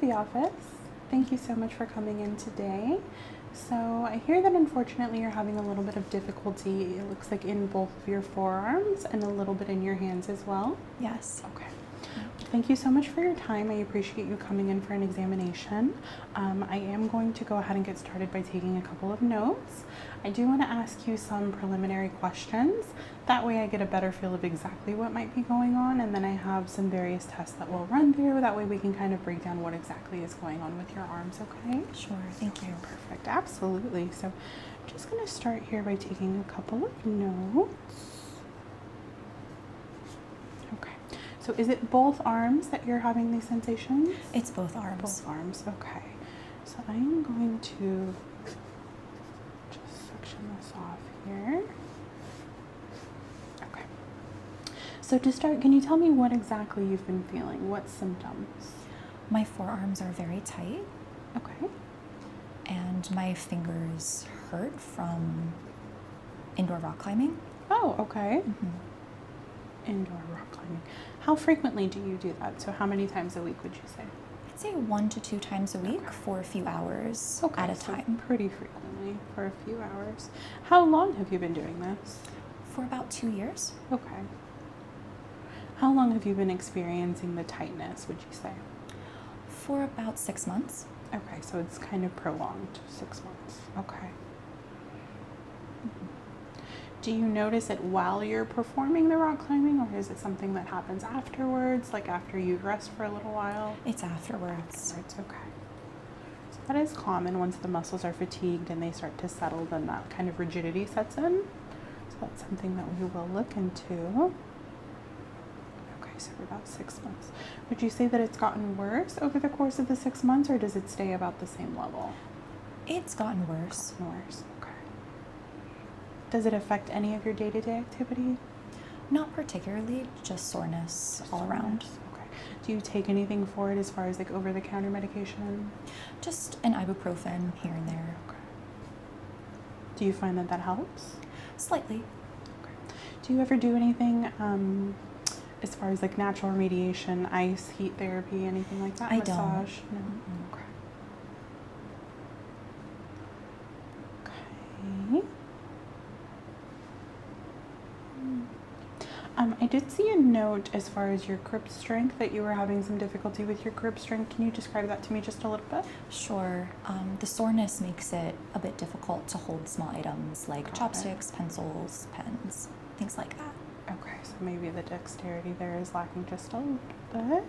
the office. Thank you so much for coming in today. So I hear that unfortunately you're having a little bit of difficulty, it looks like in both of your forearms and a little bit in your hands as well. Yes. Okay. Thank you so much for your time. I appreciate you coming in for an examination. I am going to go ahead and get started by taking a couple of notes. I do want to ask you some preliminary questions. That way I get a better feel of exactly what might be going on, and then I have some various tests that we'll run through. That way we can kind of break down what exactly is going on with your arms, okay? Sure, thank you. Perfect, absolutely. So I'm just going to start here by taking a couple of notes. Okay. So is it both arms that you're having these sensations? It's both arms. Both arms, okay. So I am going to just section this off here. Okay. So to start, can you tell me what exactly you've been feeling? What symptoms? My forearms are very tight. Okay. And my fingers hurt from indoor rock climbing. Oh, okay. Mm-hmm. Indoor rock climbing. How frequently do you do that? So how many times a week would you say? I'd say 1 to 2 times a week for a few hours at a time. Pretty frequently for a few hours. How long have you been doing this? For about 2 years. Okay. How long have you been experiencing the tightness, would you say? For about 6 months. Okay, so it's kind of prolonged, 6 months. Okay. Do you notice it while you're performing the rock climbing, or is it something that happens afterwards, like after you rest for a little while? It's afterwards. It's okay. So that is common. Once the muscles are fatigued and they start to settle, then that kind of rigidity sets in. So that's something that we will look into. Okay, so for about 6 months. Would you say that it's gotten worse over the course of the 6 months, or does it stay about the same level? It's gotten worse. Gotten worse, okay. Does it affect any of your day-to-day activity? Not particularly, just soreness all around. Okay. Do you take anything for it as far as like over-the-counter medication? Just an ibuprofen here and there. Okay. Do you find that that helps? Slightly. Okay. Do you ever do anything as far as like natural remediation, ice, heat therapy, anything like that? I Massage? don't. No? Mm-mm. Okay. Okay. I did see a note as far as your grip strength, that you were having some difficulty with your grip strength. Can you describe that to me just a little bit? Sure. The soreness makes it a bit difficult to hold small items like chopsticks, pencils, pens, things like that. Okay, so maybe the dexterity there is lacking just a little bit.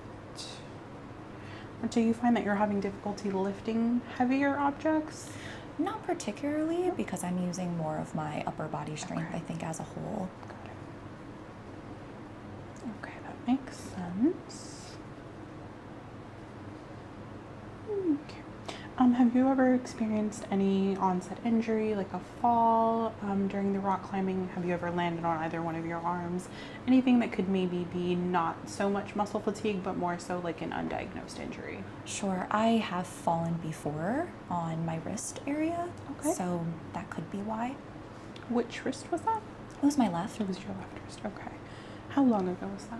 Do you find that you're having difficulty lifting heavier objects? Not particularly, because I'm using more of my upper body strength, Okay. I think, as a whole. Got it. Okay, that makes sense. Okay. Have you ever experienced any onset injury, like a fall during the rock climbing? Have you ever landed on either one of your arms? Anything that could maybe be not so much muscle fatigue, but more so like an undiagnosed injury? Sure, I have fallen before on my wrist area, Okay. so that could be why. Which wrist was that? It was my left. It was your left wrist. Okay. How long ago was that?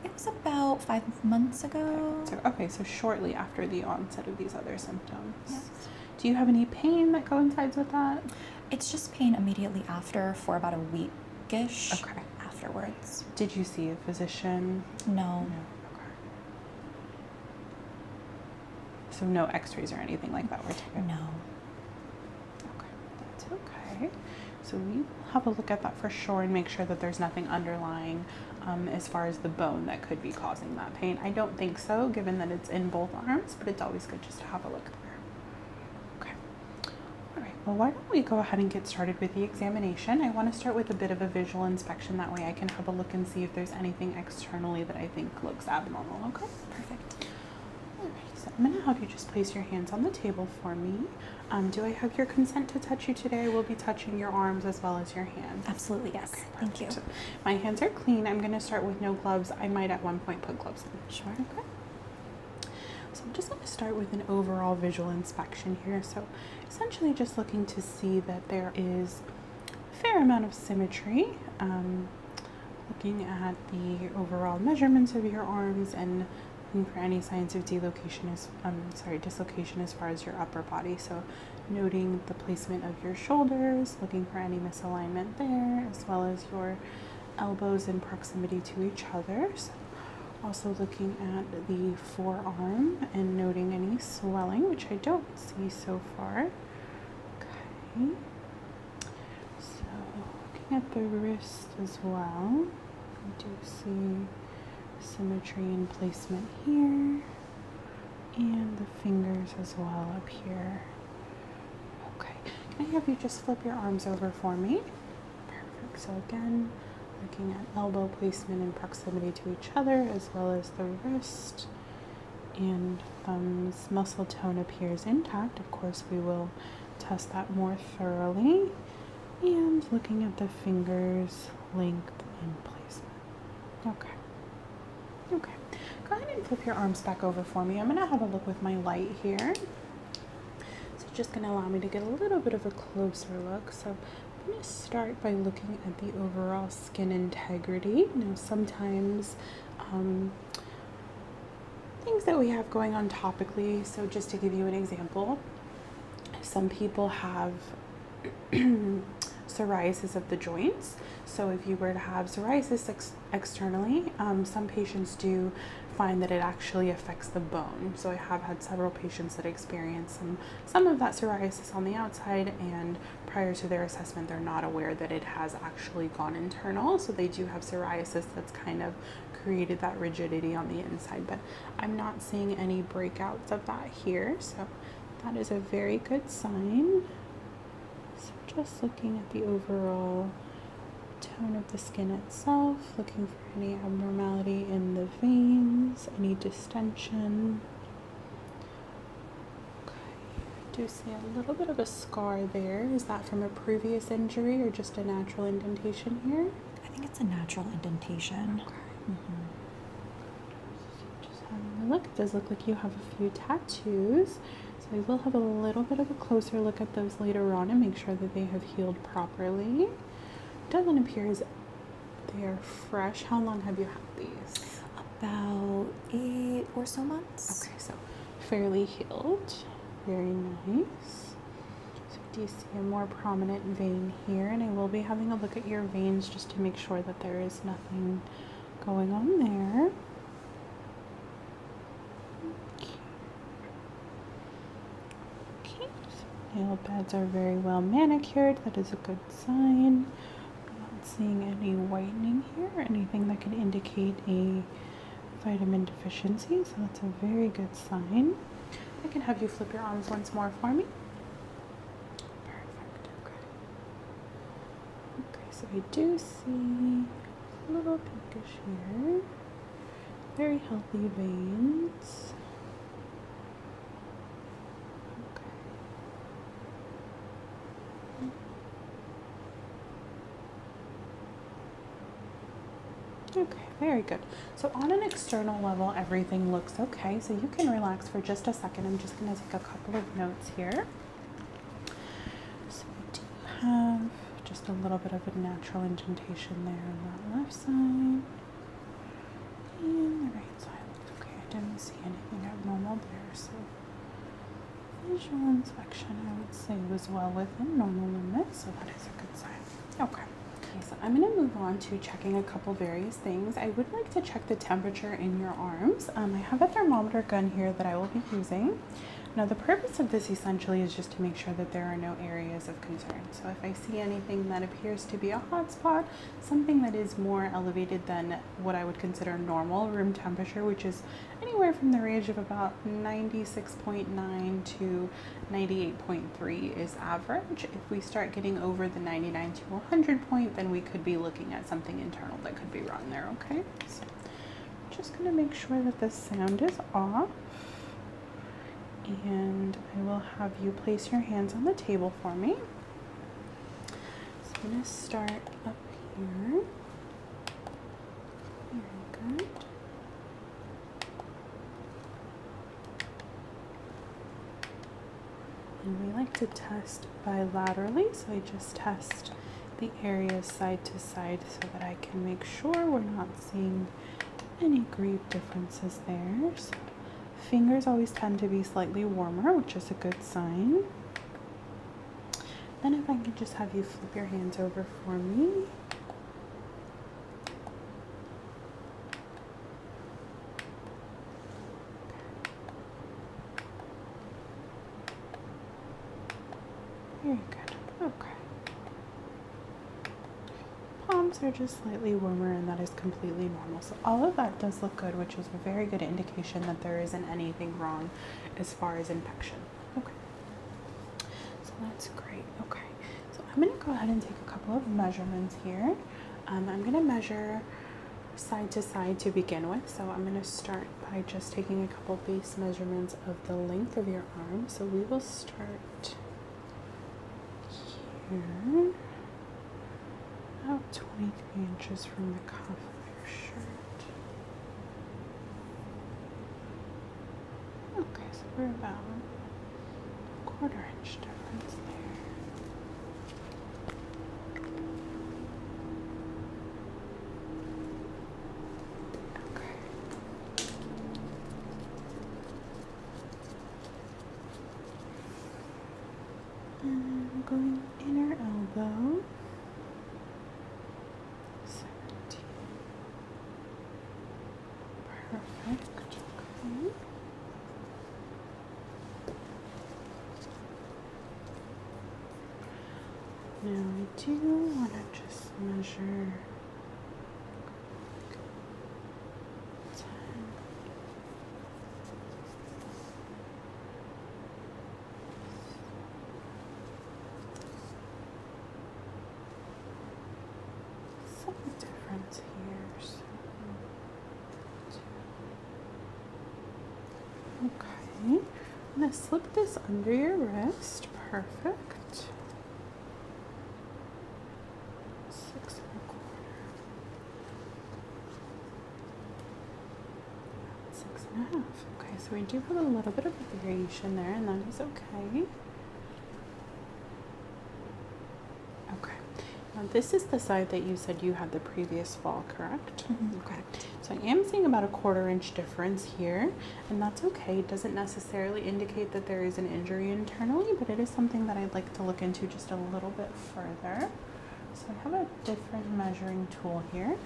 It was about 5 months ago. So, okay, so shortly after the onset of these other symptoms. Yes. Do you have any pain that coincides with that? It's just pain immediately after for about a week-ish Okay. afterwards. Did you see a physician? No. Okay. So no x-rays or anything like that were taken? No. Okay, that's okay. So we will have a look at that for sure and make sure that there's nothing underlying as far as the bone that could be causing that pain. I don't think so, given that it's in both arms, but it's always good just to have a look there. Okay. All right, well, why don't we go ahead and get started with the examination. I want to start with a bit of a visual inspection. That way I can have a look and see if there's anything externally that I think looks abnormal, okay? Perfect. All right, so I'm going to have you just place your hands on the table for me. Do I have your consent to touch you today? I will be touching your arms as well as your hands. Absolutely, yes. Okay, Thank you. perfect. My hands are clean. I'm going to start with no gloves. I might at one point put gloves in. Sure. Okay. So I'm just going to start with an overall visual inspection here. So essentially just looking to see that there is a fair amount of symmetry. Looking at the overall measurements of your arms and looking for any signs of dislocation as far as your upper body. So noting the placement of your shoulders, looking for any misalignment there, as well as your elbows in proximity to each other. So also looking at the forearm and noting any swelling, which I don't see so far. Okay. So looking at the wrist as well, I do see symmetry and placement here, and the fingers as well up here. Okay, can I have you just flip your arms over for me? Perfect. So again, looking at elbow placement and proximity to each other, as well as the wrist and thumbs. Muscle tone appears intact. Of course, we will test that more thoroughly. And looking at the fingers, length and placement. Okay. Okay. Go ahead and flip your arms back over for me. I'm going to have a look with my light here. So just going to allow me to get a little bit of a closer look. So I'm going to start by looking at the overall skin integrity. Now, sometimes things that we have going on topically, so just to give you an example, some people have psoriasis of the joints. So if you were to have psoriasis externally, some patients do find that it actually affects the bone. So I have had several patients that experience some of that psoriasis on the outside, and prior to their assessment, they're not aware that it has actually gone internal. So they do have psoriasis that's kind of created that rigidity on the inside, but I'm not seeing any breakouts of that here. So that is a very good sign. So just looking at the overall tone of the skin itself, looking for any abnormality in the veins, any distension. Okay, I do see a little bit of a scar there. Is that from a previous injury or just a natural indentation here? I think it's a natural indentation. Okay. Just having a look. It does look like you have a few tattoos. So we will have a little bit of a closer look at those later on and make sure that they have healed properly. It doesn't appear as they are fresh. How long have you had these? About 8 or so months. Okay, so fairly healed. Very nice. So do you see a more prominent vein here? And I will be having a look at your veins just to make sure that there is nothing going on there. Nail beds are very well manicured. That is a good sign. I'm not seeing any whitening here, anything that could indicate a vitamin deficiency, so that's a very good sign. I can have you flip your arms once more for me. Perfect. Okay. Okay, so I do see a little pinkish here. Very healthy veins. Okay, very good. So on an external level, everything looks okay. So you can relax for just a second. I'm just going to take a couple of notes here. So we do have just a little bit of a natural indentation there on that left side. And the right side looks okay. I didn't see anything abnormal there. So visual inspection, I would say, was well within normal limits. So that is a good sign. Okay. So I'm going to move on to checking a couple various things. I would like to check the temperature in your arms. I have a thermometer gun here that I will be using. Now the purpose of this essentially is just to make sure that there are no areas of concern. So if I see anything that appears to be a hot spot, something that is more elevated than what I would consider normal room temperature, which is anywhere from the range of about 96.9 to 98.3 is average. If we start getting over the 99 to 100 point, then we could be looking at something internal that could be wrong there, okay? So I'm just going to make sure that the sound is off. And I will have you place your hands on the table for me. So I'm going to start up here. Very good. And we like to test bilaterally, so I just test the areas side to side so that I can make sure we're not seeing any great differences there. So fingers always tend to be slightly warmer, which is a good sign. Then if I could just have you flip your hands over for me. Very good. Okay. Palms are just slightly warmer, and that is completely normal. So all of that does look good, which is a very good indication that there isn't anything wrong as far as infection. Okay. So that's great. Okay. So I'm going to go ahead and take a couple of measurements here. I'm going to measure side to side to begin with. So I'm going to start by just taking a couple base measurements of the length of your arm. So we will start here, about 23 inches from the cuff of your shirt. Okay, so we're about a 1/4 inch difference there. Okay. And going inner elbow. 17. Perfect. Okay. Now I do want to just measure 10. Some difference here. So, okay. I'm going to slip this under your wrist. Perfect. 6 1/4. 6 1/2. Okay, so we do have a little bit of a variation there, and that is okay. Okay. Now this is the side that you said you had the previous fall, correct? Mm-hmm. Okay. So I am seeing about a 1/4 inch difference here, and that's okay. It doesn't necessarily indicate that there is an injury internally, but it is something that I'd like to look into just a little bit further. So I have a different measuring tool here.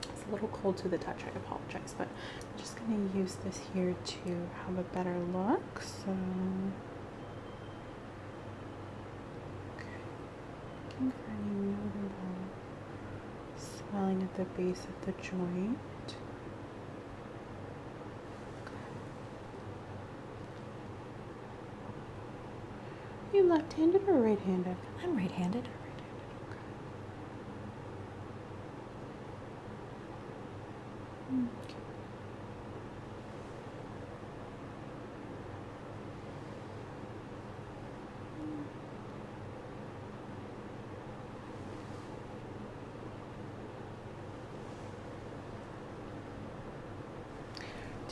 It's a little cold to the touch, I apologize, but I'm just going to use this here to have a better look. So, okay, looking for any notable swelling at the base of the joint. Are you left-handed or right-handed? I'm right-handed. Okay.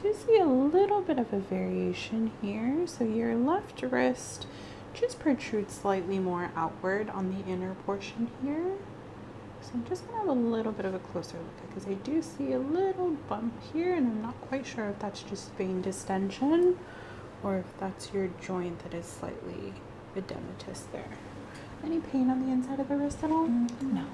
Do see a little bit of a variation here. So your left wrist just protrudes slightly more outward on the inner portion here. So I'm just going to have a little bit of a closer look because I do see a little bump here, and I'm not quite sure if that's just vein distension or if that's your joint that is slightly edematous there. Any pain on the inside of the wrist at all? No.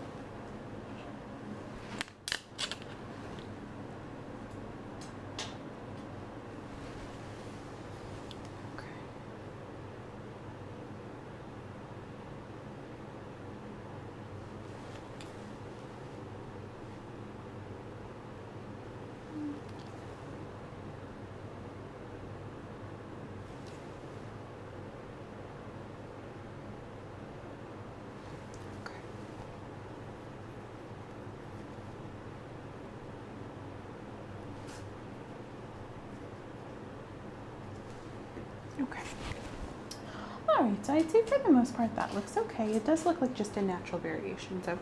Okay. All right, so I'd say for the most part that looks okay. It does look like just a natural variation. So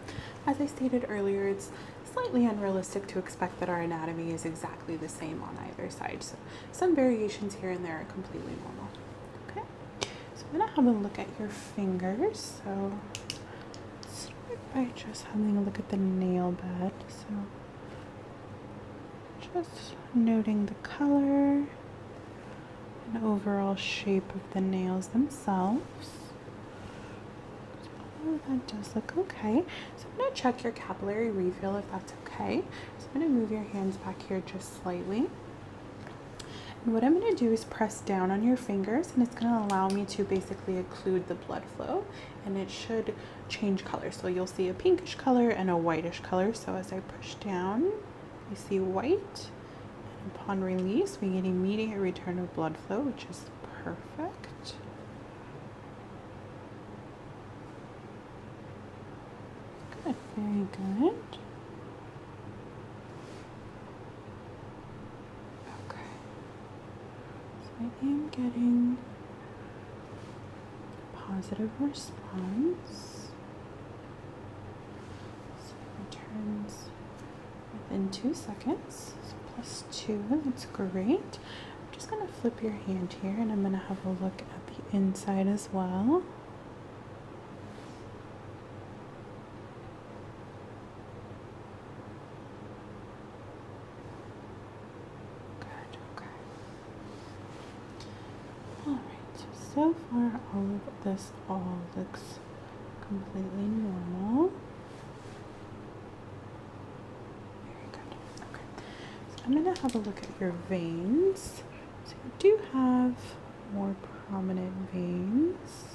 as I stated earlier, it's slightly unrealistic to expect that our anatomy is exactly the same on either side. So some variations here and there are completely normal. Okay, so I'm gonna have a look at your fingers. So start by just having a look at the nail bed. So Just noting the color and overall shape of the nails themselves. Oh, that does look okay. So I'm going to check your capillary refill if that's okay. So I'm going to move your hands back here just slightly. And what I'm going to do is press down on your fingers, and it's going to allow me to basically occlude the blood flow, and it should change color. So you'll see a pinkish color and a whitish color. So as I push down, you see white, and upon release, we get immediate return of blood flow, which is perfect. Good, very good. Okay, so I am getting positive response. So it returns within 2 seconds. So +2, that's great. I'm just going to flip your hand here, and I'm going to have a look at the inside as well. Good, okay. Alright, so far all of this all looks completely normal. I'm going to have a look at your veins. So you do have more prominent veins.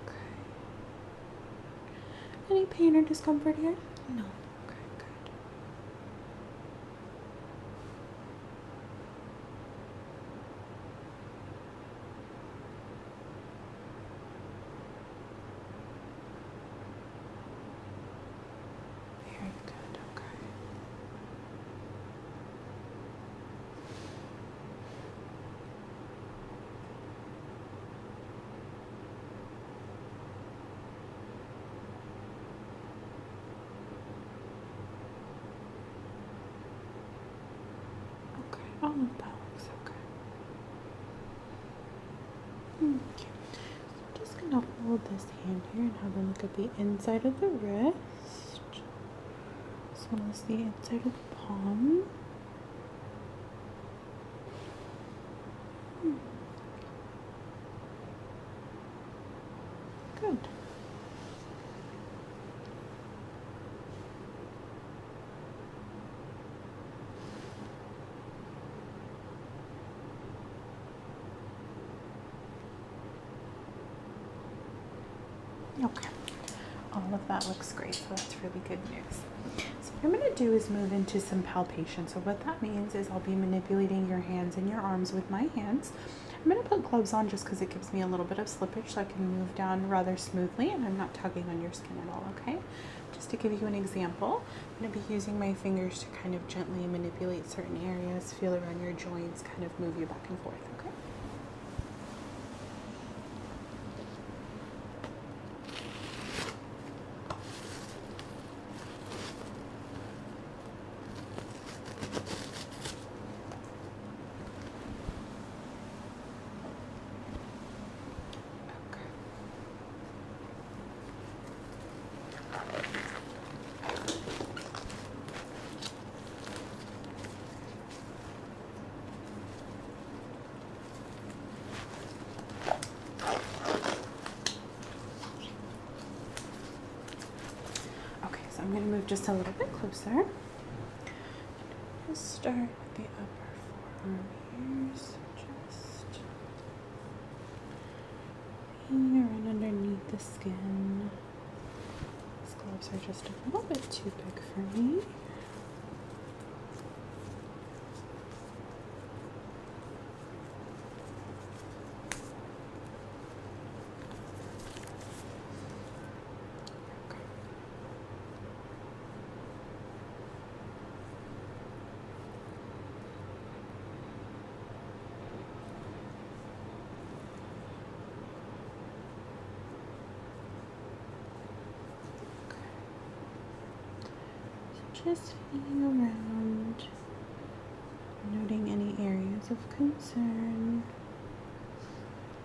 Okay. Any pain or discomfort here? No. Okay, good. All of that looks okay. Okay. So I'm just going to hold this hand here and have a look at the inside of the wrist, as well as the inside of the palm. Good. Okay, all of that looks great, so that's really good news. So what I'm going to do is move into some palpation. So what that means is I'll be manipulating your hands and your arms with my hands. I'm going to put gloves on just because it gives me a little bit of slippage so I can move down rather smoothly and I'm not tugging on your skin at all, okay? Just to give you an example, I'm going to be using my fingers to kind of gently manipulate certain areas, feel around your joints, kind of move you back and forth, okay? I'm going to move just a little bit closer. Just start with the upper forearm here. So just feeling around underneath the skin. These gloves are just a little bit too big for me. Just feeling around, noting any areas of concern.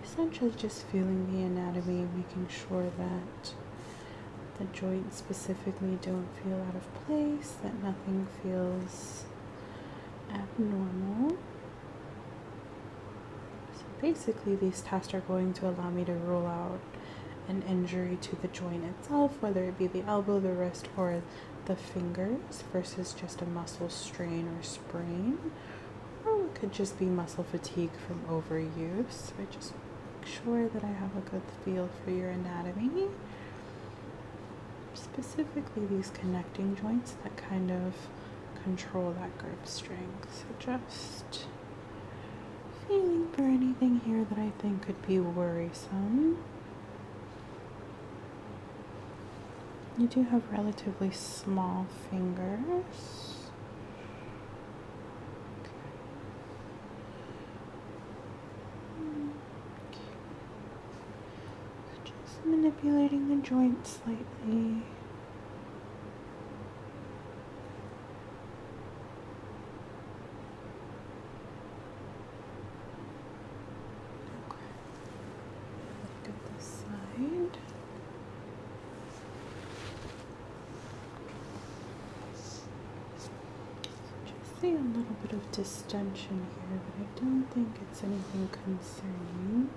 Essentially just feeling the anatomy, making sure that the joints specifically don't feel out of place, that nothing feels abnormal. So basically these tests are going to allow me to rule out an injury to the joint itself, whether it be the elbow, the wrist, or the fingers, versus just a muscle strain or sprain, or it could just be muscle fatigue from overuse. So I just make sure that I have a good feel for your anatomy, specifically these connecting joints that kind of control that grip strength. So just feeling for anything here that I think could be worrisome. You do have relatively small fingers. Okay. Just manipulating the joint slightly. Okay. Look at this side. See a little bit of distension here, but I don't think it's anything concerning.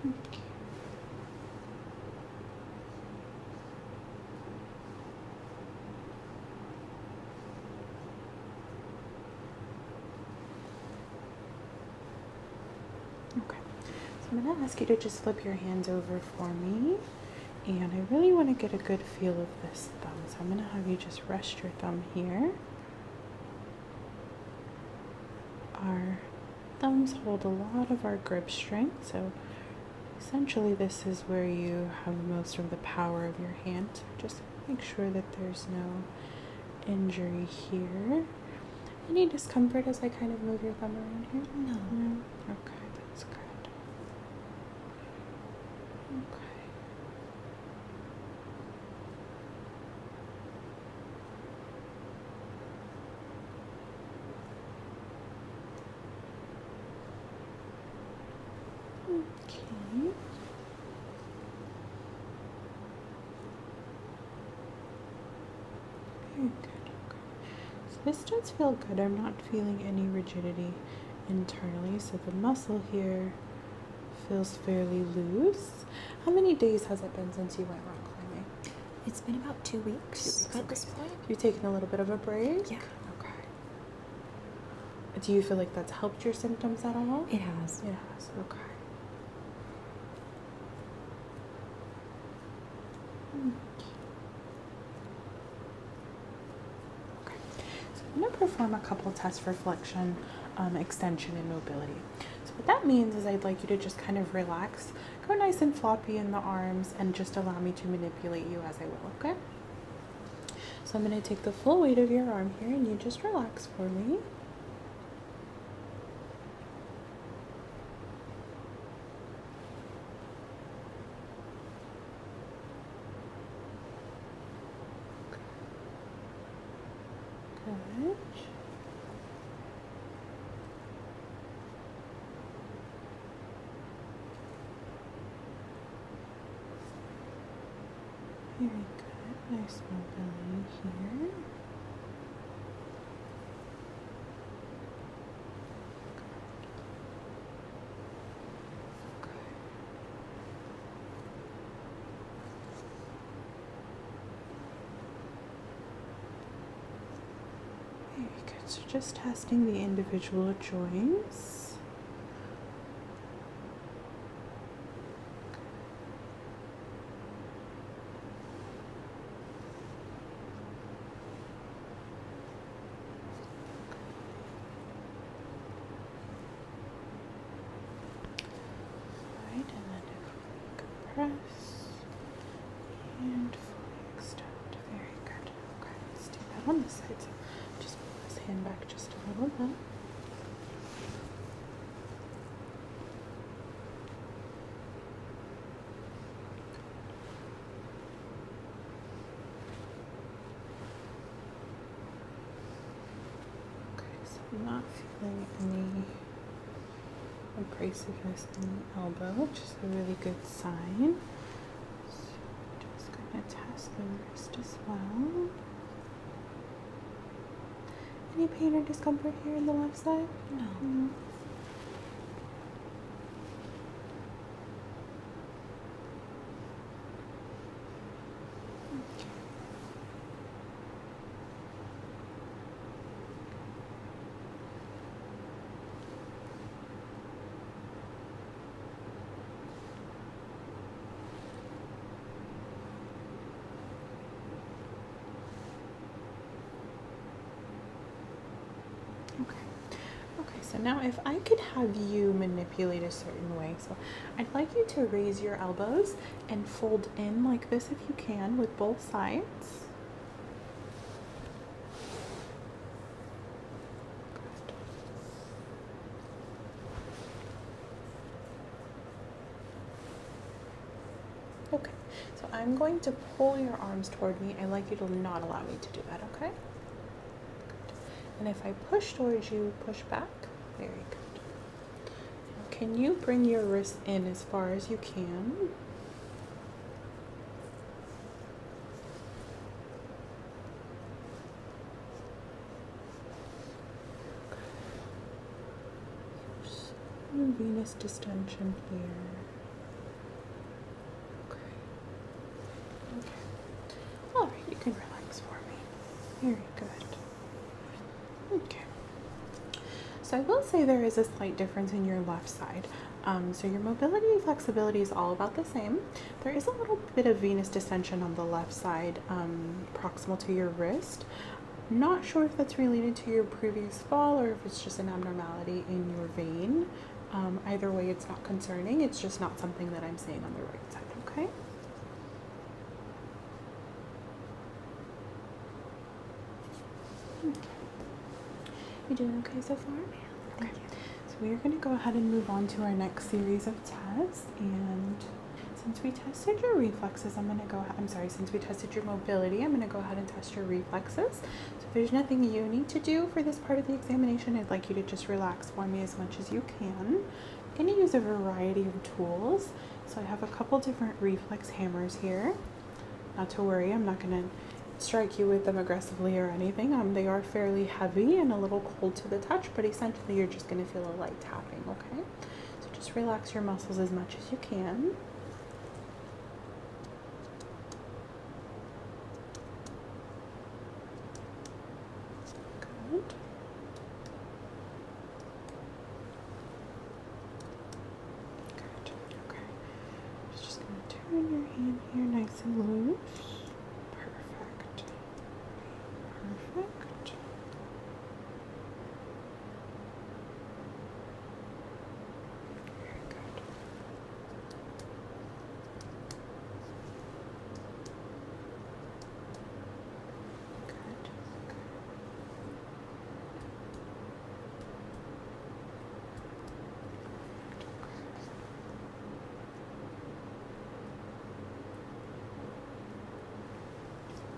Okay. Okay, so I'm going to ask you to just flip your hands over for me, and I really want to get a good feel of this thumb. So I'm going to have you just rest your thumb here. Our thumbs hold a lot of our grip strength, so essentially this is where you have most of the power of your hand. So just make sure that there's no injury here. Any discomfort as I kind of move your thumb around here? No. Okay. That's good. Okay. Okay. Very good. Okay. So this does feel good. I'm not feeling any rigidity internally, so the muscle here feels fairly loose. How many days has it been since you went rock climbing? It's been about 2 weeks, at this point. You've taken a little bit of a break? Yeah. Okay. Do you feel like that's helped your symptoms at all? It has. It has, okay. Okay. So I'm going to perform a couple tests for flexion, extension, and mobility. So what that means is I'd like you to just kind of relax, go nice and floppy in the arms, and just allow me to manipulate you as I will, okay? So I'm going to take the full weight of your arm here, and you just relax for me. Good. Very good. Nice mobility here. Okay. Very good. So just testing the individual joints. Right, and then if we compress and fully extend. Very good. Okay, let's do that on this side. So just pull this hand back just a little bit. I'm not feeling any abrasiveness in the elbow, which is a really good sign. So I'm just going to test the wrist as well. Any pain or discomfort here in the left side? No. No. Okay, so now if I could have you manipulate a certain way, so I'd like you to raise your elbows and fold in like this if you can with both sides. Okay, so I'm going to pull your arms toward me. I'd like you to not allow me to do that, okay? And if I push towards you, push back. Very good. Now, can you bring your wrist in as far as you can? Some venous distension here. Okay. Okay. All right, you can relax for me. Very good. Okay. So I will say there is a slight difference in your left side. So your mobility and flexibility is all about the same. There is a little bit of venous distension on the left side, proximal to your wrist. Not sure if that's related to your previous fall or if it's just an abnormality in your vein. Either way, it's not concerning. It's just not something that I'm seeing on the right side, okay? Okay. You doing okay so far? Thank you. So we are going to go ahead and move on to our next series of tests. And since we tested your reflexes, since we tested your mobility, I'm going to go ahead and test your reflexes. So if there's nothing you need to do for this part of the examination, I'd like you to just relax for me as much as you can. I'm going to use a variety of tools. So I have a couple different reflex hammers here. Not to worry, I'm not going to strike you with them aggressively or anything. They are fairly heavy and a little cold to the touch, but essentially you're just going to feel a light tapping, okay? So just relax your muscles as much as you can. Good. Good. Okay. Just going to turn your hand here nice and loose. Perfect. Very good. Good.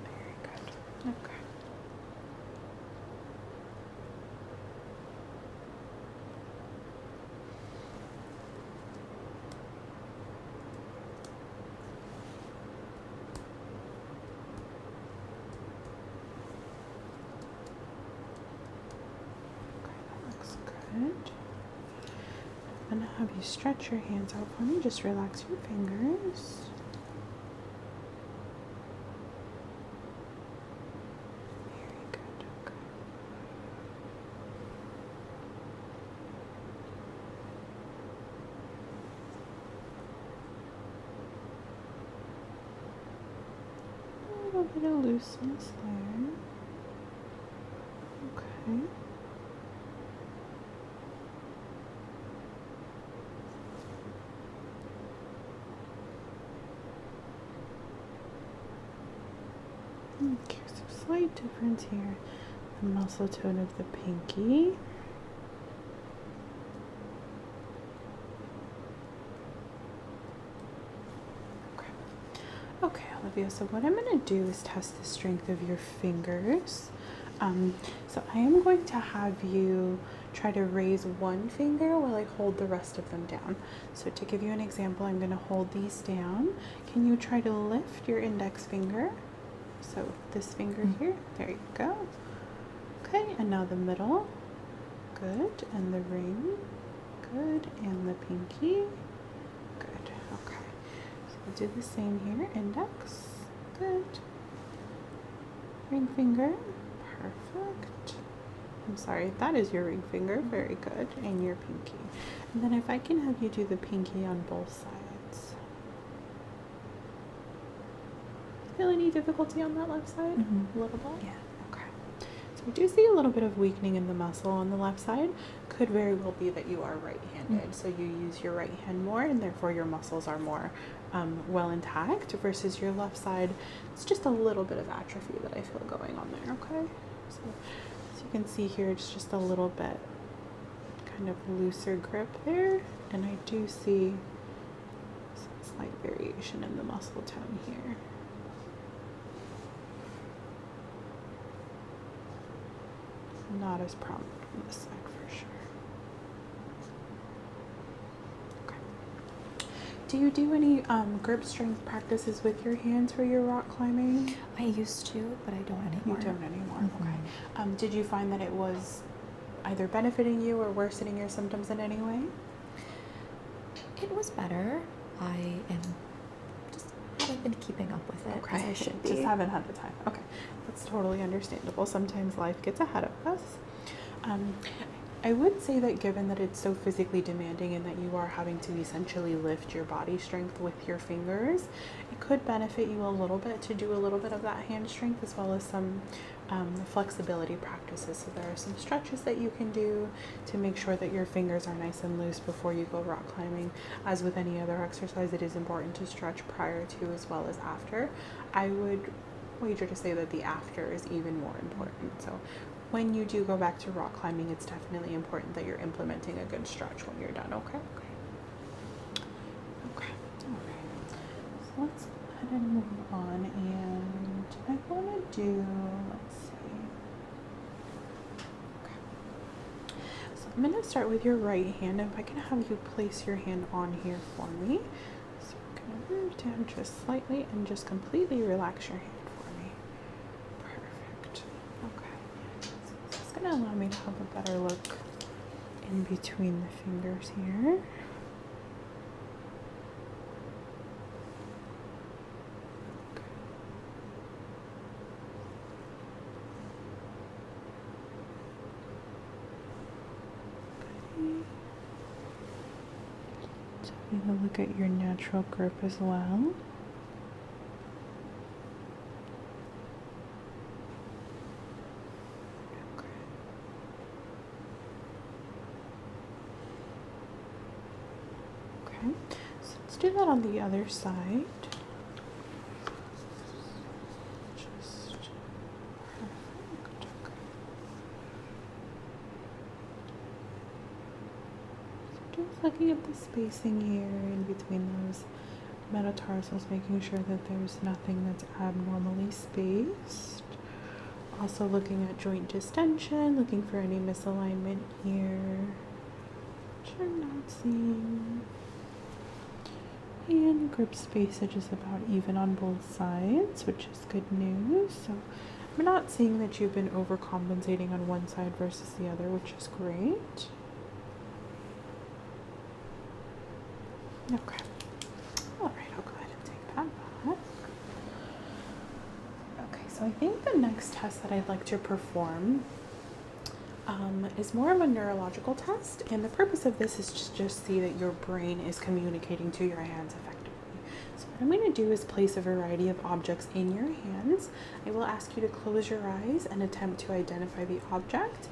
Very good. Okay. Good. I'm going to have you stretch your hands out for me. Just relax your fingers. Very good. Okay. A little bit of looseness there. Okay. Okay, so slight difference here. The muscle tone of the pinky. Okay, Olivia, so what I'm going to do is test the strength of your fingers. So I am going to have you try to raise one finger while I hold the rest of them down. So to give you an example, I'm going to hold these down. Can you try to lift your index finger? So this finger here, there you go. Okay, and now the middle, good, and the ring, good, and the pinky, good. Okay, so we'll do the same here, index, good, ring finger, perfect. I'm sorry, that is your ring finger, very good, and your pinky. And then if I can have you do the pinky on both sides. Feel any difficulty on that left side? A little bit? Yeah. Okay. So we do see a little bit of weakening in the muscle on the left side. Could very well be that you are right-handed. So you use your right hand more and therefore your muscles are more well intact versus your left side. It's just a little bit of atrophy that I feel going on there, okay? So as you can see here, it's just a little bit kind of looser grip there. And I do see some slight variation in the muscle tone here. Not as prominent on this side for sure. Okay. Do you do any grip strength practices with your hands for your rock climbing? I used to, but I don't anymore. You don't anymore. Okay. Did you find that it was either benefiting you or worsening your symptoms in any way? It was better. I haven't been keeping up with it as I should be. Just haven't had the time. Okay, that's totally understandable. Sometimes life gets ahead of us. I would say that given that it's so physically demanding and that you are having to essentially lift your body strength with your fingers, it could benefit you a little bit to do a little bit of that hand strength as well as some flexibility practices. So there are some stretches that you can do to make sure that your fingers are nice and loose before you go rock climbing. As with any other exercise, it is important to stretch prior to as well as after. I would wager to say that the after is even more important. So when you do go back to rock climbing, it's definitely important that you're implementing a good stretch when you're done, okay? Okay, all right. So let's go ahead and move on, and I want to do, let's see. Okay. So I'm going to start with your right hand, and if I can have you place your hand on here for me. So we're going to move down just slightly and just completely relax your hand. It's going to allow me to have a better look in between the fingers here. Okay. Just having a look at your natural grip as well. So let's do that on the other side. Just perfect. Okay. So just looking at the spacing here in between those metatarsals, making sure that there's nothing that's abnormally spaced. Also looking at joint distension, looking for any misalignment here, which I'm not seeing. And grip spacage is about even on both sides, which is good news. So I'm not seeing that you've been overcompensating on one side versus the other, which is great. Okay. All right, I'll go ahead and take that back. Okay, so I think the next test that I'd like to perform is more of a neurological test, and the purpose of this is to just see that your brain is communicating to your hands effectively. So what I'm going to do is place a variety of objects in your hands. I will ask you to close your eyes and attempt to identify the object,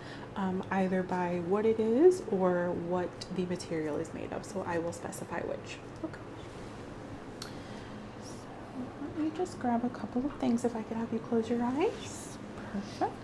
either by what it is or what the material is made of. So I will specify which. Okay. So let me just grab a couple of things if I could have you close your eyes. Perfect.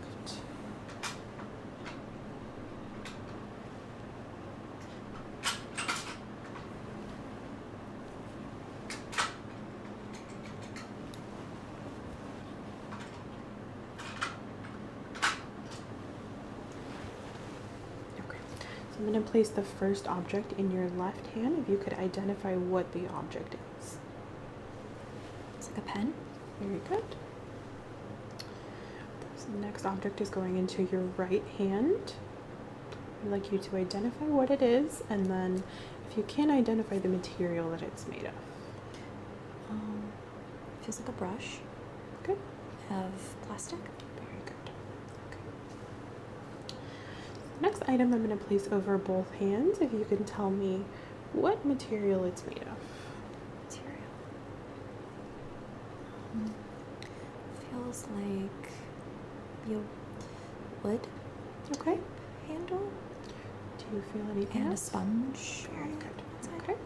So I'm going to place the first object in your left hand. If you could identify what the object is. It's like a pen. Very good. So the next object is going into your right hand. I'd like you to identify what it is, and then if you can, identify the material that it's made of. Feels like a brush. Good. Of plastic. Very good. Okay. Next item I'm going to place over both hands. If you can tell me what material it's made of. Material. Feels like wood Okay. handle. Do you feel anything And a else? sponge. Very on good. the outside. Okay.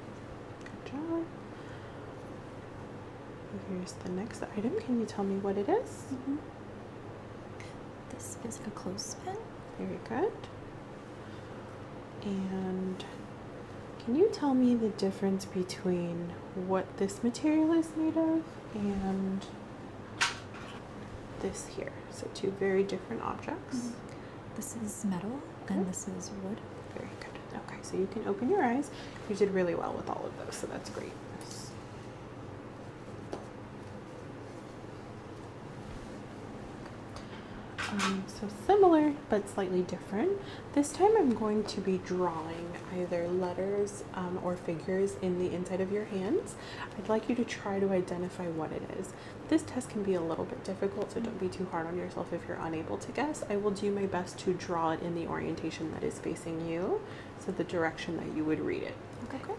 Good job. Here's the next item. Can you tell me what it is? Mm-hmm. This feels like a clothespin. Very good. And can you tell me the difference between what this material is made of and this here? So two very different objects. Mm-hmm. This is metal and this is wood. Very good. Okay, so you can open your eyes. You did really well with all of those, so that's great. So similar, but slightly different. This time I'm going to be drawing either letters or figures in the inside of your hands. I'd like you to try to identify what it is. This test can be a little bit difficult, so don't be too hard on yourself if you're unable to guess. I will do my best to draw it in the orientation that is facing you, so the direction that you would read it. Okay.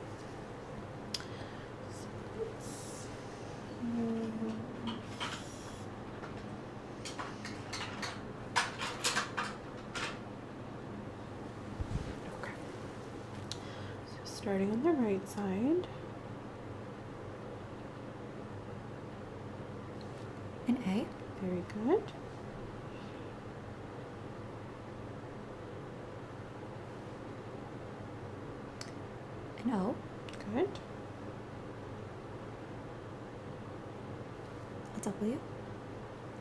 Starting on the right side. An A. Very good. An O. Good. A W.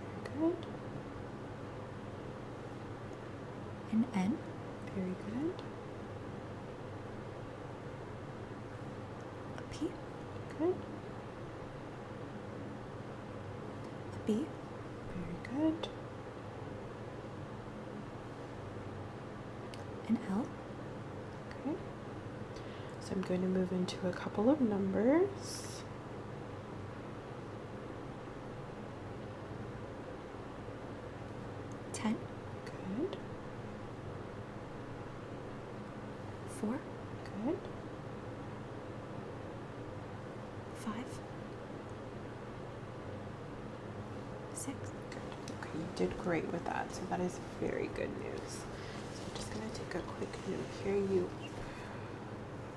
Very good. An N. Very good. A P. Good. A B. Very good. An L. Okay. So I'm going to move into a couple of numbers. Ten. Good. 4. Good. 5. 6. Good. Okay, you did great with that. So that is very good news. So I'm just going to take a quick note here. You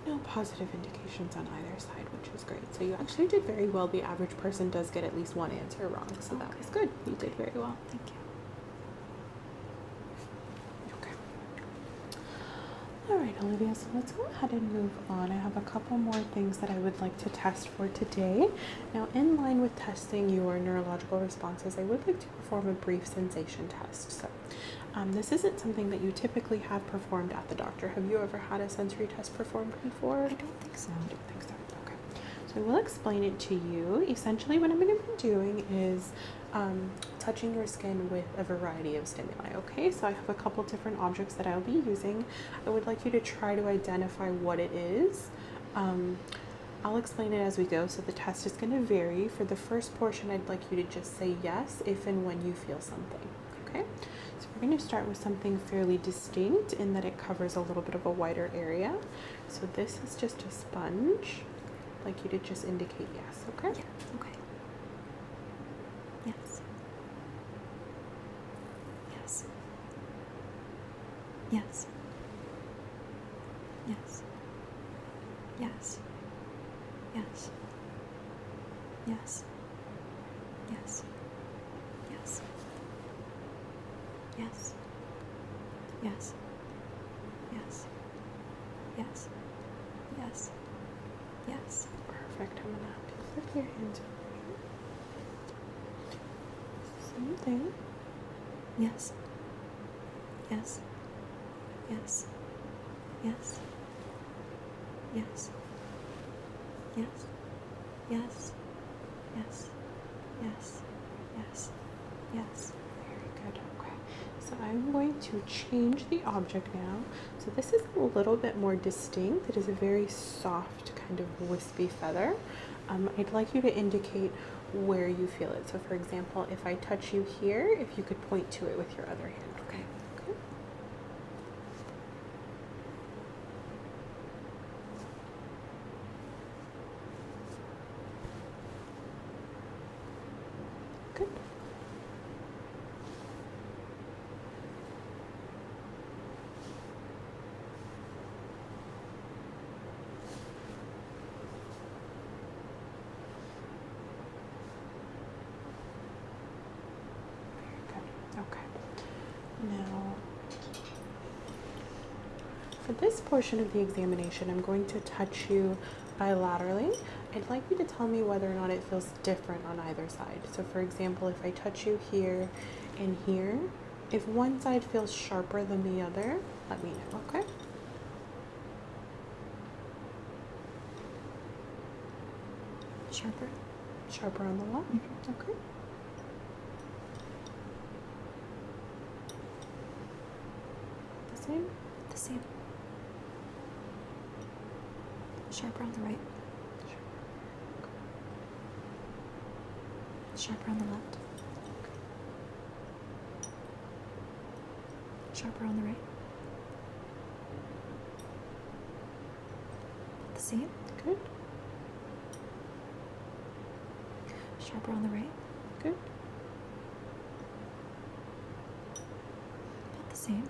no positive indications on either side, which is great. So you actually did very well. The average person does get at least one answer wrong. So that was good. You did very well. Thank you. Okay. All right, Olivia, so let's go ahead and move on. I have a couple more things that I would like to test for today. Now, in line with testing your neurological responses, I would like to perform a brief sensation test. So this isn't something that you typically have performed at the doctor. Have you ever had a sensory test performed before? I don't think so. I don't think so. Okay. So I will explain it to you. Essentially, what I'm going to be doing is touching your skin with a variety of stimuli. Okay, so I have a couple different objects that I'll be using. I would like you to try to identify what it is. I'll explain it as we go, so the test is going to vary. For the first portion, I'd like you to just say yes if and when you feel something. Okay, so we're going to start with something fairly distinct in that it covers a little bit of a wider area. So this is just a sponge. I'd like you to just indicate yes, okay? Yeah, okay. Yes. Yes. Yes. Yes. Yes. Yes. Yes. Yes. Yes. Yes. Yes. Yes. Yes. Yes. Yes. Perfect. I'm gonna have to flip your hands over here. Same thing. Yes. Yes. Yes. Yes. Yes. Yes. Yes. Yes. Yes. Yes. Yes. Very good. Okay. So I'm going to change the object now. So this is a little bit more distinct. It is a very soft kind of wispy feather. I'd like you to indicate where you feel it. So for example, if I touch you here, if you could point to it with your other hand. Okay. Okay. Good. Okay. Now, for this portion of the examination, I'm going to touch you bilaterally. I'd like you to tell me whether or not it feels different on either side. So for example, if I touch you here and here, if one side feels sharper than the other, let me know, okay? Sharper. Sharper on the left, okay. The same? The same. Sharper on the right. Sharper on the left. Sharper on the right. The same. Good, Sharper on the right. good, About the same.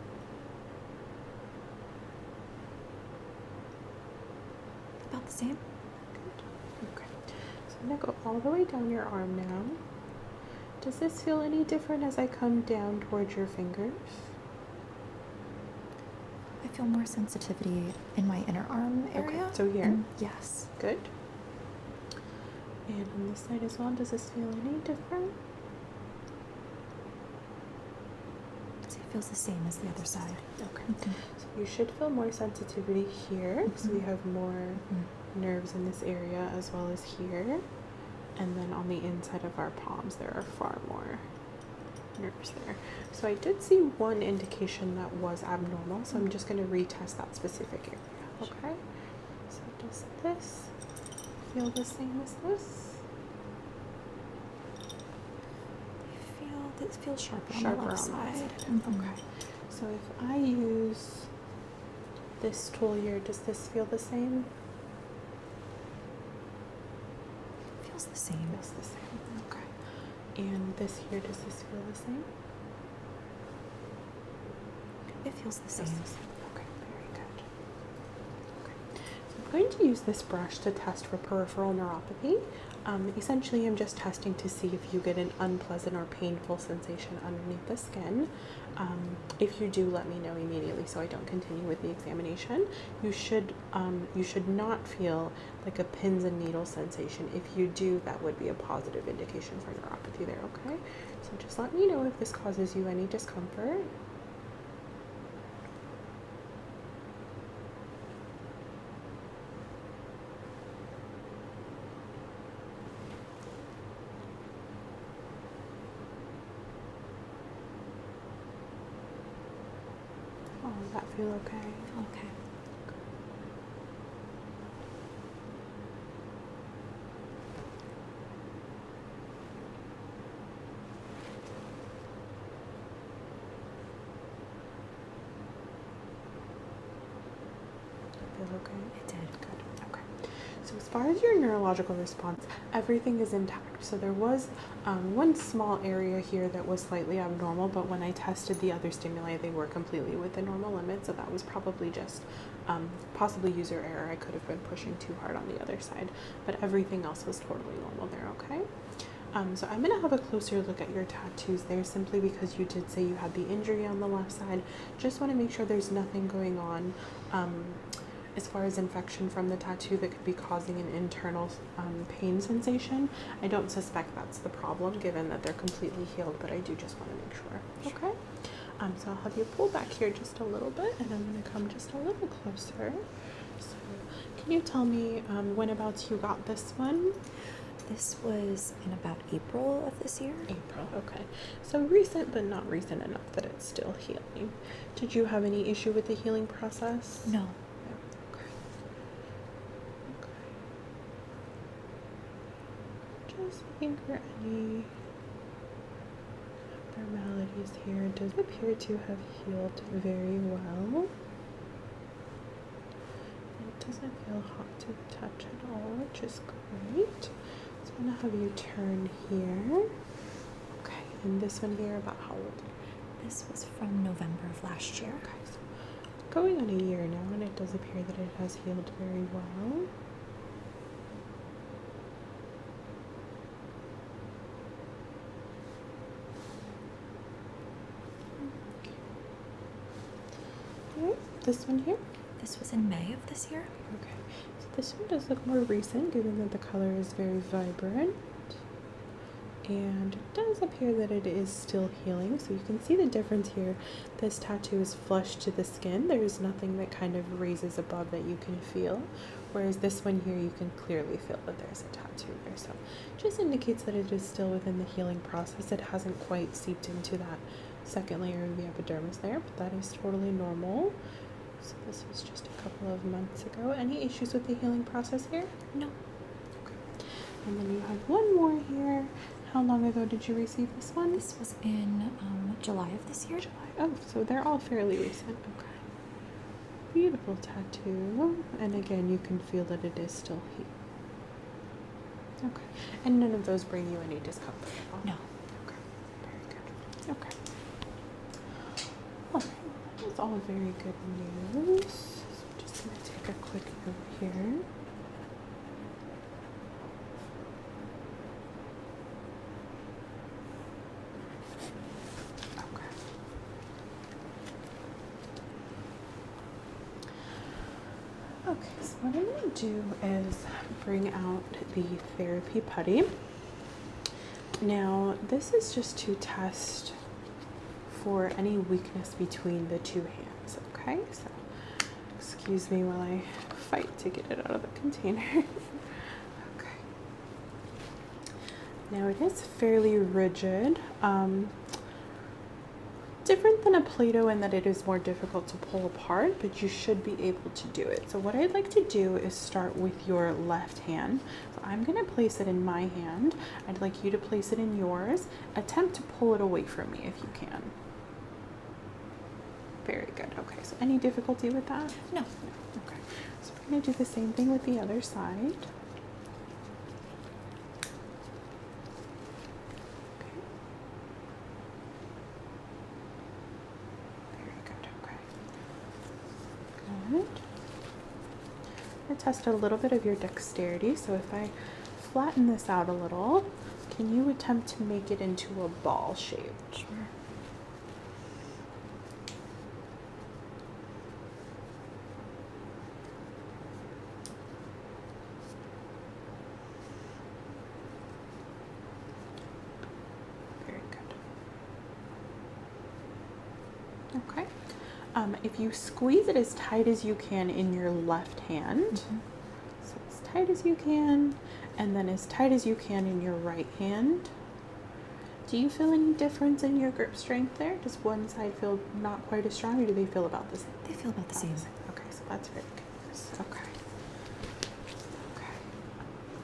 About the same. good. Okay. So I'm gonna go all the way down your arm now. Does this feel any different as I come down towards your fingers? I feel more sensitivity in my inner arm area. Okay, so here. Yes. Good. And on this side as well, does this feel any different? So it feels the same as the other side. Okay. So you should feel more sensitivity here because we have more nerves in this area as well as here. And then on the inside of our palms, there are far more nerves there. So I did see one indication that was abnormal, so I'm just going to retest that specific area. Okay. So does this feel the same as this? It feels sharper on Sharper the left on that side. side. Okay. So if I use this tool here, does this feel the same? Feels the same. Feels the same. Okay. And this here, does this feel the same? It feels the same. Feels the same. Okay, very good. Okay. So I'm going to use this brush to test for peripheral neuropathy. Essentially, I'm just testing to see if you get an unpleasant or painful sensation underneath the skin. If you do, let me know immediately so I don't continue with the examination. You should not feel like a pins and needles sensation. If you do, that would be a positive indication for neuropathy there, okay? So just let me know if this causes you any discomfort. Oh, does that feel okay? Okay. Feel okay? It did. Good. Okay. So as far as your neurological response, everything is intact. So there was one small area here that was slightly abnormal, but when I tested the other stimuli, they were completely within normal limits. So that was probably just possibly user error. I could have been pushing too hard on the other side, but everything else was totally normal there, okay? So I'm going to have a closer look at your tattoos there simply because you did say you had the injury on the left side. Just want to make sure there's nothing going on as far as infection from the tattoo that could be causing an internal pain sensation. I don't suspect that's the problem given that they're completely healed, but I do just want to make sure. Okay. So I'll have you pull back here just a little bit, and I'm going to come just a little closer. So can you tell me when about you got this one? This was in about April of this year. April, okay. So recent, but not recent enough that it's still healing. Did you have any issue with the healing process? No. No. Okay. Okay. Just looking for any abnormalities here. It does appear to have healed very well. It doesn't feel hot to the touch at all, which is great. So I'm going to have you turn here. Okay, and this one here, about how old? This was from November of last year. Okay, so going on a year now, and it does appear that it has healed very well. Okay, this one here. This was in May of this year. Okay, so this one does look more recent, given that the color is very vibrant. And it does appear that it is still healing, so you can see the difference here. This tattoo is flush to the skin. There is nothing that kind of raises above that you can feel, whereas this one here, you can clearly feel that there's a tattoo there. So it just indicates that it is still within the healing process. It hasn't quite seeped into that second layer of the epidermis there, but that is totally normal. So this was just a couple of months ago. Any issues with the healing process here? No. Okay. And then you have one more here. How long ago did you receive this one? This was in July of this year. July. Oh, so they're all fairly recent. Okay. Beautiful tattoo. And again, you can feel that it is still healing. Okay. And none of those bring you any discomfort at all? No. Okay. Very good. Okay. All right. That's all very good news. So I'm just going to take a quick note here. Okay, so what I'm going to do is bring out the therapy putty. Now, this is just to test for any weakness between the two hands, okay? So, excuse me while I fight to get it out of the container. Okay. Now, it is fairly rigid. Different than a Play-Doh in that it is more difficult to pull apart, but you should be able to do it. So what I'd like to do is start with your left hand. So I'm going to place it in my hand. I'd like you to place it in yours. Attempt to pull it away from me if you can. Very good. Okay, so any difficulty with that? No. Okay, so we're going to do the same thing with the other side. Test a little bit of your dexterity. So if I flatten this out a little, can you attempt to make it into a ball shape? Sure. Very good. Okay. If you squeeze it as tight as you can in your left hand, so as tight as you can, and then as tight as you can in your right hand. Do you feel any difference in your grip strength there? Does one side feel not quite as strong, or do they feel about the same? They feel about the same. Okay, so that's very good. Okay. Okay.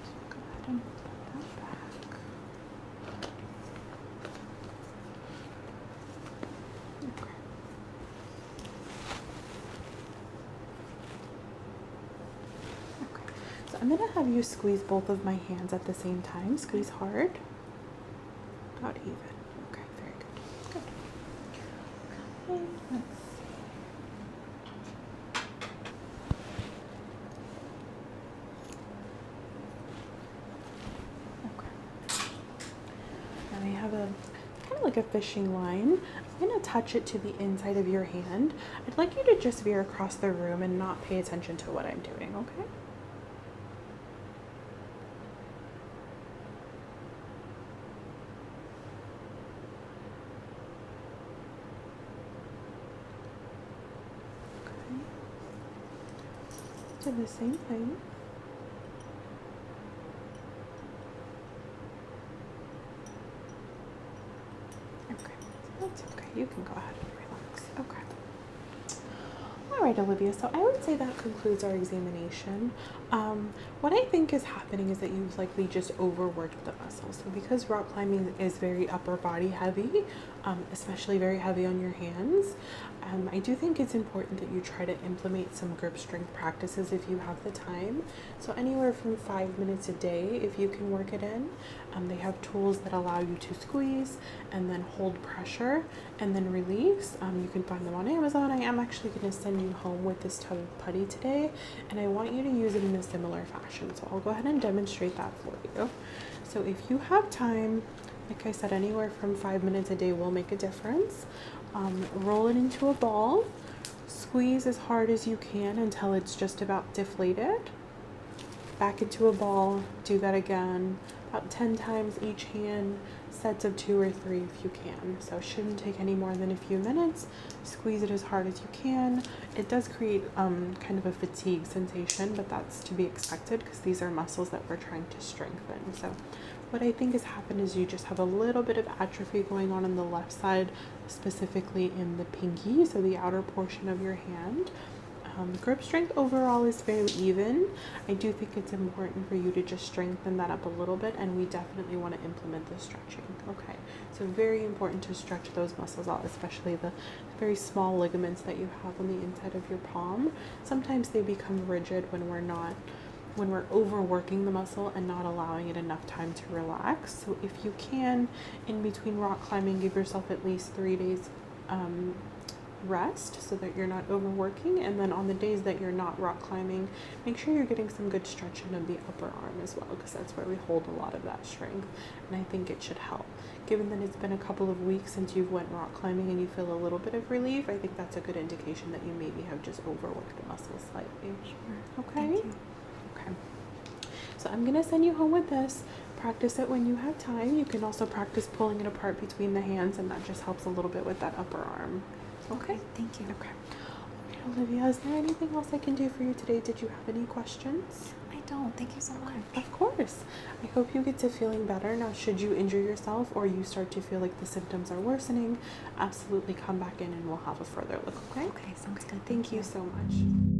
So go ahead and put that back. Okay. Okay. So I'm going to have you squeeze both of my hands at the same time. Squeeze hard. About even. Okay, very good. Good. Okay, let's see. Okay. Now I have a kind of like a fishing line. I'm going to touch it to the inside of your hand. I'd like you to just veer across the room and not pay attention to what I'm doing, okay? for the same thing. Okay, that's okay. You can go ahead and relax. Okay. All right, Olivia, so I would say that concludes our examination. What I think is happening is that you've likely just overworked the muscles. So because rock climbing is very upper body heavy, especially very heavy on your hands, I do think it's important that you try to implement some grip strength practices if you have the time. So anywhere from 5 minutes a day, if you can work it in. They have tools that allow you to squeeze and then hold pressure and then release. You can find them on Amazon. I am actually going to send you home with this tub of putty today, and I want you to use it in a similar fashion. So I'll go ahead and demonstrate that for you. So if you have time, like I said, anywhere from 5 minutes a day will make a difference. Roll it into a ball, squeeze as hard as you can until it's just about deflated. Back into a ball, do that again, about 10 times each hand, sets of 2 or 3 if you can. So it shouldn't take any more than a few minutes. Squeeze it as hard as you can. It does create kind of a fatigue sensation, but that's to be expected because these are muscles that we're trying to strengthen. So what I think has happened is you just have a little bit of atrophy going on the left side, specifically in the pinky, so the outer portion of your hand. Grip strength overall is fairly even. I do think it's important for you to just strengthen that up a little bit, and we definitely want to implement the stretching. Okay, so very important to stretch those muscles out, especially the very small ligaments that you have on the inside of your palm. Sometimes they become rigid when we're overworking the muscle and not allowing it enough time to relax. So if you can, in between rock climbing, give yourself at least 3 days rest so that you're not overworking, and then on the days that you're not rock climbing, make sure you're getting some good stretching of the upper arm as well, because that's where we hold a lot of that strength, and I think it should help. Given that it's been a couple of weeks since you've went rock climbing and you feel a little bit of relief, I think that's a good indication that you maybe have just overworked the muscles slightly. Sure. Okay. Thank you. Okay, so I'm gonna send you home with this. Practice it when you have time. You can also practice pulling it apart between the hands, and that just helps a little bit with that upper arm. Okay, thank you. Okay. All right, Olivia, is there anything else I can do for you today? Did you have any questions? I don't. Thank you so much. Of course. I hope you get to feeling better. Now, should you injure yourself or you start to feel like the symptoms are worsening, absolutely come back in and we'll have a further look, okay? Okay, sounds good. Thank you so much.